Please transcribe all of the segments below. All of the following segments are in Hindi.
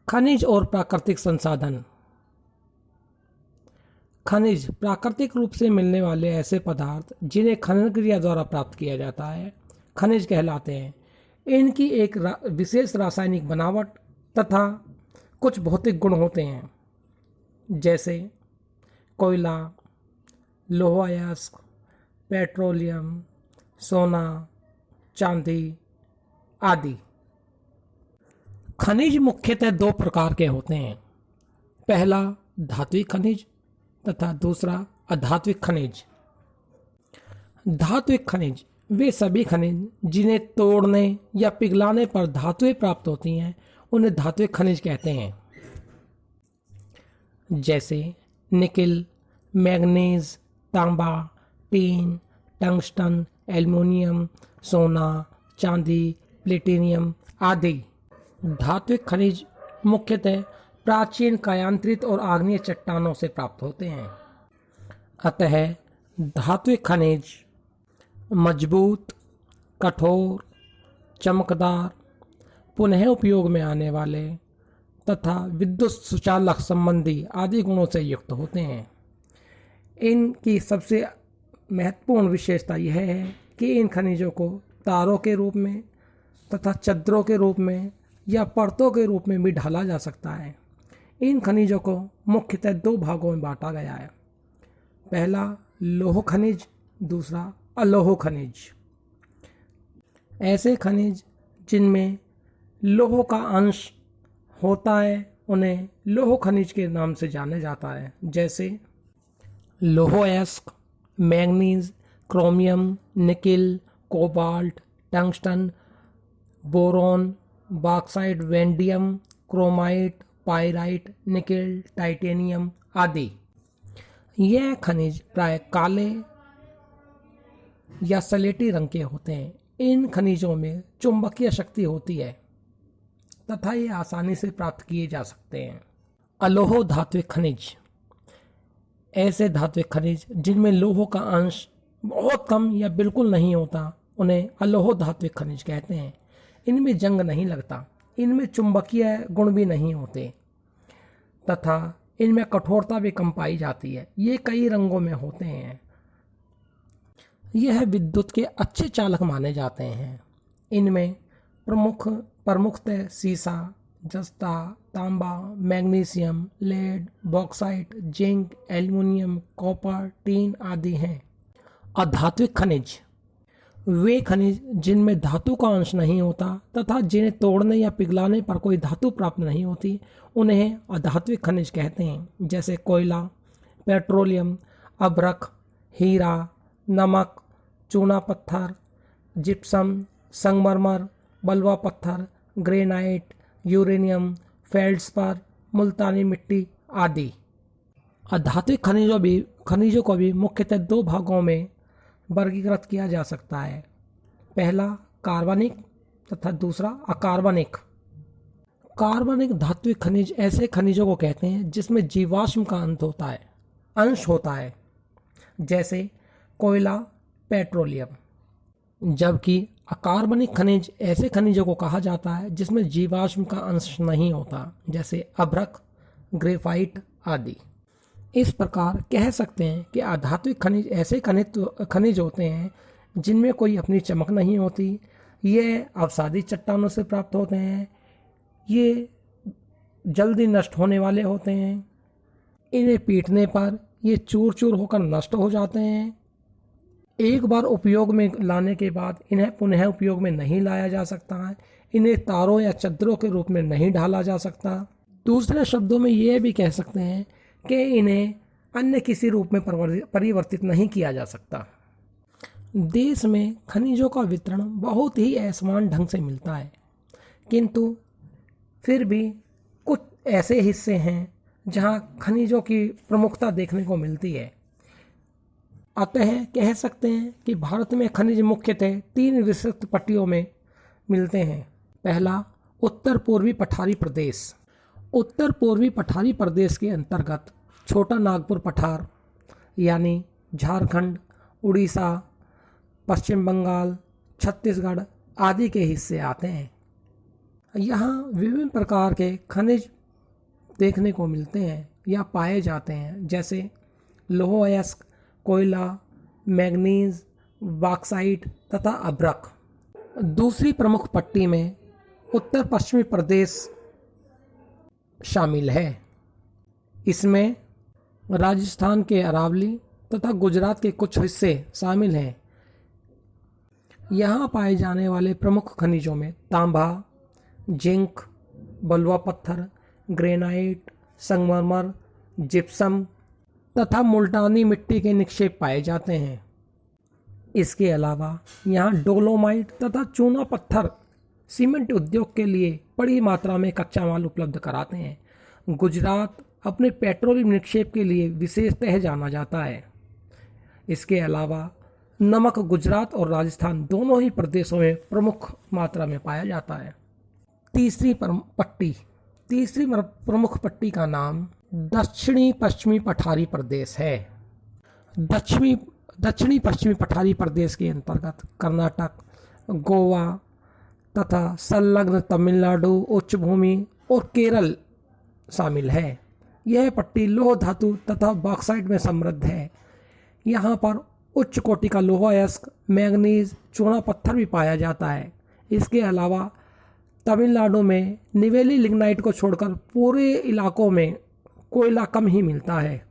खनिज और प्राकृतिक संसाधन। खनिज प्राकृतिक रूप से मिलने वाले ऐसे पदार्थ जिन्हें खनन क्रिया द्वारा प्राप्त किया जाता है खनिज कहलाते हैं। इनकी एक विशेष रासायनिक बनावट तथा कुछ भौतिक गुण होते हैं, जैसे कोयला, लोहा अयस्क, पेट्रोलियम, सोना, चांदी आदि। खनिज मुख्यतः दो प्रकार के होते हैं। पहला धात्विक खनिज तथा दूसरा अधात्विक खनिज। धात्विक खनिज वे सभी खनिज जिन्हें तोड़ने या पिघलाने पर धातुएं प्राप्त होती हैं उन्हें धात्विक खनिज कहते हैं, जैसे निकिल, मैग्नीज, तांबा, टीन, टंगस्टन, एल्युमिनियम, सोना, चांदी, प्लेटिनियम आदि। धात्विक खनिज मुख्यतः प्राचीन कायांतरित और आग्नेय चट्टानों से प्राप्त होते हैं। अतः धात्विक खनिज मजबूत, कठोर, चमकदार, पुनः उपयोग में आने वाले तथा विद्युत सुचालक संबंधी आदि गुणों से युक्त होते हैं। इनकी सबसे महत्वपूर्ण विशेषता यह है कि इन खनिजों को तारों के रूप में तथा चद्दरों के रूप में या परतों के रूप में भी ढाला जा सकता है। इन खनिजों को मुख्यतः दो भागों में बांटा गया है। पहला लौह खनिज, दूसरा अलोह खनिज। ऐसे खनिज जिनमें लौह का अंश होता है उन्हें लौह खनिज के नाम से जाना जाता है, जैसे लोहा अयस्क, manganese, chromium, nickel, cobalt, tungsten, boron, bauxite, vanadium, chromite, pyrite, nickel, titanium आदि। यह खनिज प्राय काले या सलेटी रंग के होते हैं। इन खनिजों में चुंबकीय शक्ति होती है तथा ये आसानी से प्राप्त किए जा सकते हैं। अलोह धात्विक खनिज ऐसे धात्विक खनिज जिनमें लोह का अंश बहुत कम या बिल्कुल नहीं होता उन्हें अलोह धात्विक खनिज कहते हैं। इनमें जंग नहीं लगता, इनमें चुंबकीय गुण भी नहीं होते तथा इनमें कठोरता भी कम पाई जाती है। ये कई रंगों में होते हैं। यह विद्युत के अच्छे चालक माने जाते हैं। इनमें प्रमुखतः सीसा, जस्ता, तांबा, magnesium, lead, bauxite, zinc, aluminium, copper, tin आदि हैं। अधात्विक खनिज वे खनिज जिनमें धातु का अंश नहीं होता तथा जिन्हें तोड़ने या पिघलाने पर कोई धातु प्राप्त नहीं होती उन्हें अधात्विक खनिज कहते हैं, जैसे कोयला, पेट्रोलियम, अभ्रक, हीरा, नमक, चूना पत्थर, जिप्सम, संगमरमर, बलुआ पत्थर, ग्रेनाइट, यूरेनियम, फेल्ड्स्पर, मुल्तानी मिट्टी आदि। अधात्विक खनिजों को भी मुख्यतः दो भागों में वर्गीकृत किया जा सकता है। पहला कार्बनिक तथा दूसरा अकार्बनिक। कार्बनिक धात्विक खनिज ऐसे खनिजों को कहते हैं जिसमें जीवाश्म का अंश होता है, जैसे कोयला, पेट्रोलियम। जबकि अकार्बनिक खनिज ऐसे खनिजों को कहा जाता है जिसमें जीवाश्म का अंश नहीं होता, जैसे अभ्रक, ग्रेफाइट आदि। इस प्रकार कह सकते हैं कि अधात्विक खनिज ऐसे खनिज होते हैं जिनमें कोई अपनी चमक नहीं होती। ये अवसादी चट्टानों से प्राप्त होते हैं। ये जल्दी नष्ट होने वाले होते हैं। इन्हें पीटने पर ये चूर चूर होकर नष्ट हो जाते हैं। एक बार उपयोग में लाने के बाद इन्हें पुनः उपयोग में नहीं लाया जा सकता है। इन्हें तारों या चद्दरों के रूप में नहीं ढाला जा सकता। दूसरे शब्दों में ये भी कह सकते हैं कि इन्हें अन्य किसी रूप में परिवर्तित नहीं किया जा सकता। देश में खनिजों का वितरण बहुत ही असमान ढंग से मिलता है, किंतु फिर भी कुछ ऐसे हिस्से हैं जहां खनिजों की प्रमुखता देखने को मिलती है। अतः कह सकते हैं कि भारत में खनिज मुख्यतः तीन विस्तृत पट्टियों में मिलते हैं। पहला उत्तर पूर्वी पठारी प्रदेश। उत्तर पूर्वी पठारी प्रदेश के अंतर्गत छोटा नागपुर पठार यानी झारखंड, उड़ीसा, पश्चिम बंगाल, छत्तीसगढ़ आदि के हिस्से आते हैं। यहाँ विभिन्न प्रकार के खनिज देखने को मिलते हैं या पाए जाते हैं, जैसे लौह अयस्क, कोयला, मैग्नीज, बॉक्साइट तथा अभ्रक। दूसरी प्रमुख पट्टी में उत्तर पश्चिमी प्रदेश शामिल है। इसमें राजस्थान के अरावली तथा गुजरात के कुछ हिस्से शामिल हैं। यहाँ पाए जाने वाले प्रमुख खनिजों में तांबा, जिंक, बलुआ पत्थर, ग्रेनाइट, संगमरमर, जिप्सम तथा मुल्तानी मिट्टी के निक्षेप पाए जाते हैं। इसके अलावा यहाँ डोलोमाइट तथा चूना पत्थर सीमेंट उद्योग के लिए बड़ी मात्रा में कच्चा माल उपलब्ध कराते हैं। गुजरात अपने पेट्रोलियम निक्षेप के लिए विशेषतः जाना जाता है। इसके अलावा नमक गुजरात और राजस्थान दोनों ही प्रदेशों में प्रमुख मात्रा में पाया जाता है। तीसरी प्रमुख पट्टी का नाम दक्षिणी पश्चिमी पठारी प्रदेश है। दक्षिणी पश्चिमी पठारी प्रदेश के अंतर्गत कर्नाटक, गोवा तथा संलग्न तमिलनाडु, उच्च भूमि और केरल शामिल है। यह पट्टी लौह धातु तथा बॉक्साइट में समृद्ध है। यहाँ पर उच्च कोटि का लौह अयस्क, मैग्नीज, चूना पत्थर भी पाया जाता है। इसके अलावा तमिलनाडु में निवेली लिग्नाइट को छोड़कर पूरे इलाकों में कोयला कम ही मिलता है।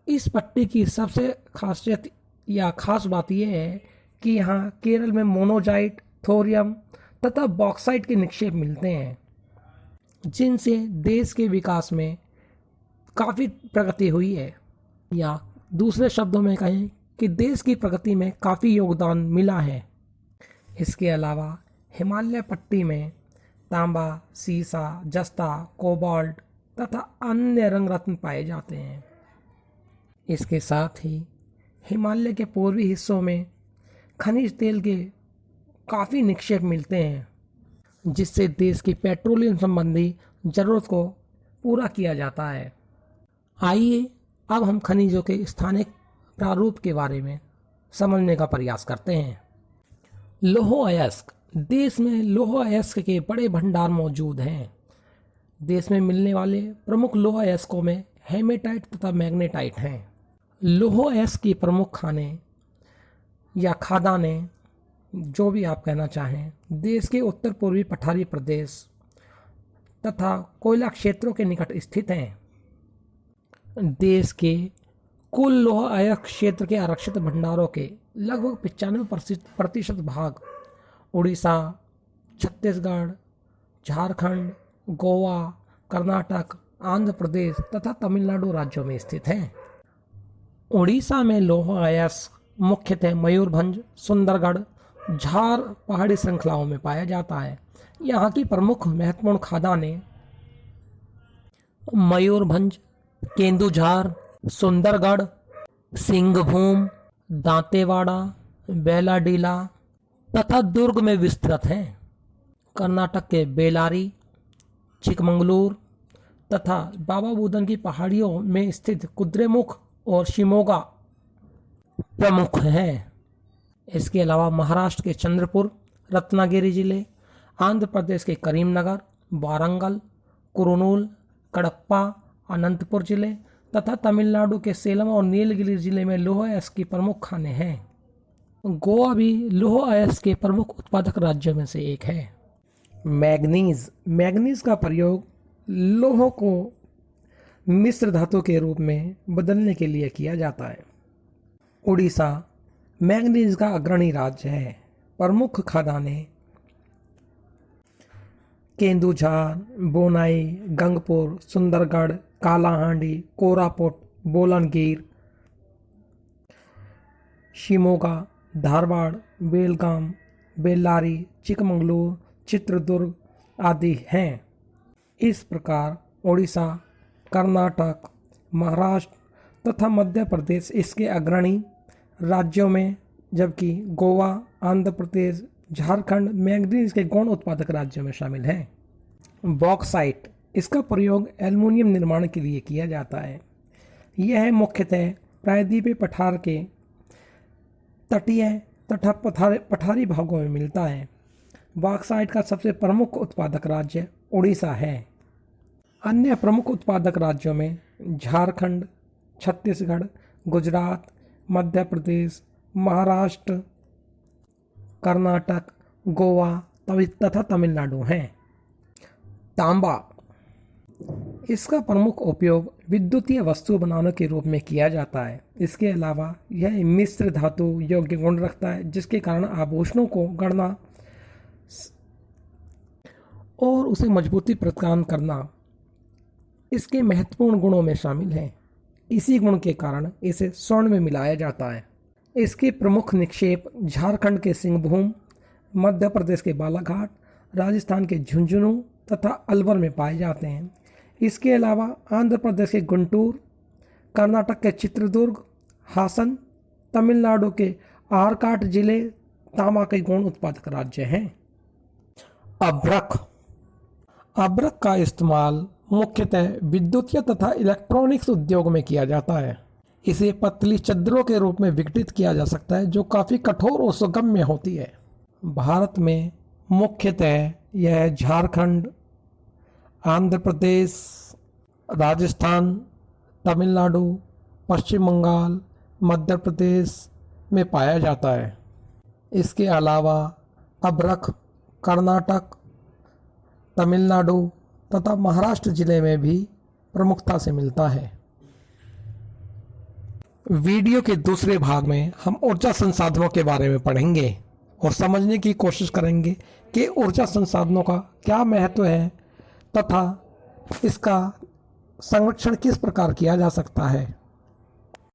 इस पट्टी की सबसे खासियत या खास बात यह है कि यहाँ केरल में मोनोजाइट, थोरियम तथा बॉक्साइट के निक्षेप मिलते हैं, जिनसे देश के विकास में काफ़ी प्रगति हुई है, या दूसरे शब्दों में कहें कि देश की प्रगति में काफ़ी योगदान मिला है। इसके अलावा हिमालय पट्टी में तांबा, सीसा, जस्ता, कोबाल्ट तथा अन्य रंग रत्न पाए जाते हैं। इसके साथ ही हिमालय के पूर्वी हिस्सों में खनिज तेल के काफ़ी निक्षेप मिलते हैं, जिससे देश की पेट्रोलियम संबंधी ज़रूरत को पूरा किया जाता है। आइए अब हम खनिजों के स्थानिक प्रारूप के बारे में समझने का प्रयास करते हैं। लौह अयस्क। देश में लौह अयस्क के बड़े भंडार मौजूद हैं। देश में मिलने वाले प्रमुख लौह अयस्कों में हेमेटाइट तथा मैग्नेटाइट हैं। लौह अयस्क की प्रमुख खानें या खादानें, जो भी आप कहना चाहें, देश के उत्तर पूर्वी पठारी प्रदेश तथा कोयला क्षेत्रों के निकट स्थित हैं। देश के कुल लौह अयस्क क्षेत्र के आरक्षित भंडारों के लगभग 95% भाग उड़ीसा, छत्तीसगढ़, झारखंड, गोवा, कर्नाटक, आंध्र प्रदेश तथा तमिलनाडु राज्यों में स्थित हैं। उड़ीसा में लौह अयस्क मुख्यतः मयूरभंज, सुंदरगढ़, झार पहाड़ी श्रृंखलाओं में पाया जाता है। यहाँ की प्रमुख महत्वपूर्ण खादानें मयूरभंज, केंदुझार, सुंदरगढ़, सिंहभूम, दांतेवाड़ा, बेलाडीला तथा दुर्ग में विस्तृत हैं। कर्नाटक के बेलारी, चिकमंगलूर तथा बाबा बुदन की पहाड़ियों में स्थित कुद्रेमुख और शिमोगा प्रमुख हैं। इसके अलावा महाराष्ट्र के चंद्रपुर, रत्नागिरी जिले, आंध्र प्रदेश के करीमनगर, वारंगल, कुरुनूल, कडप्पा, अनंतपुर जिले तथा तमिलनाडु के सेलम और नीलगिरी जिले में लौह अयस्क की प्रमुख खानें हैं। गोवा भी लौह अयस्क के प्रमुख उत्पादक राज्यों में से एक है। मैग्नीज का प्रयोग लौह को मिश्र धातु के रूप में बदलने के लिए किया जाता है। उड़ीसा मैग्नीज का अग्रणी राज्य है। प्रमुख खदानें केंदुझार, बोनाई, गंगपुर, सुंदरगढ़, कालाहांडी, कोरापुट, बोलनगीर, शिमोगा, धारवाड़, बेलगाम, बेल्लारी, चिकमंगलूर, चित्रदुर्ग आदि हैं। इस प्रकार उड़ीसा, कर्नाटक, महाराष्ट्र तथा मध्य प्रदेश इसके अग्रणी राज्यों में, जबकि गोवा, आंध्र प्रदेश, झारखंड मैग्नीज के गौण उत्पादक राज्यों में शामिल हैं। बॉक्साइट, इसका प्रयोग एल्युमिनियम निर्माण के लिए किया जाता है। यह मुख्यतः प्रायद्वीपीय पठार के तटीय तथा पठारी भागों में मिलता है। बॉक्साइट का सबसे प्रमुख उत्पादक राज्य उड़ीसा है। अन्य प्रमुख उत्पादक राज्यों में झारखंड, छत्तीसगढ़, गुजरात, मध्य प्रदेश, महाराष्ट्र, कर्नाटक, गोवा तथा तमिलनाडु हैं। तांबा, इसका प्रमुख उपयोग विद्युतीय वस्तु बनाने के रूप में किया जाता है। इसके अलावा यह मिश्र धातु योग्य गुण रखता है, जिसके कारण आभूषणों को गढ़ना और उसे मजबूती प्रदान करना इसके महत्वपूर्ण गुणों में शामिल है। इसी गुण के कारण इसे स्वर्ण में मिलाया जाता है। इसके प्रमुख निक्षेप झारखंड के सिंहभूम, मध्य प्रदेश के बालाघाट, राजस्थान के झुंझुनू तथा अलवर में पाए जाते हैं। इसके अलावा आंध्र प्रदेश के गुंटूर, कर्नाटक के चित्रदुर्ग, हासन, तमिलनाडु के आरकाट जिले तांबा के गौण उत्पादक राज्य हैं। अभ्रक, अभ्रक का इस्तेमाल मुख्यतः विद्युतीय तथा इलेक्ट्रॉनिक्स उद्योग में किया जाता है। इसे पतली चद्दरों के रूप में विघटित किया जा सकता है, जो काफ़ी कठोर और सुगम्य होती है। भारत में मुख्यतः यह झारखंड, आंध्र प्रदेश, राजस्थान, तमिलनाडु, पश्चिम बंगाल, मध्य प्रदेश में पाया जाता है। इसके अलावा अभ्रक कर्नाटक, तमिलनाडु तथा महाराष्ट्र जिले में भी प्रमुखता से मिलता है। वीडियो के दूसरे भाग में हम ऊर्जा संसाधनों के बारे में पढ़ेंगे और समझने की कोशिश करेंगे कि ऊर्जा संसाधनों का क्या महत्व है तथा इसका संरक्षण किस प्रकार किया जा सकता है।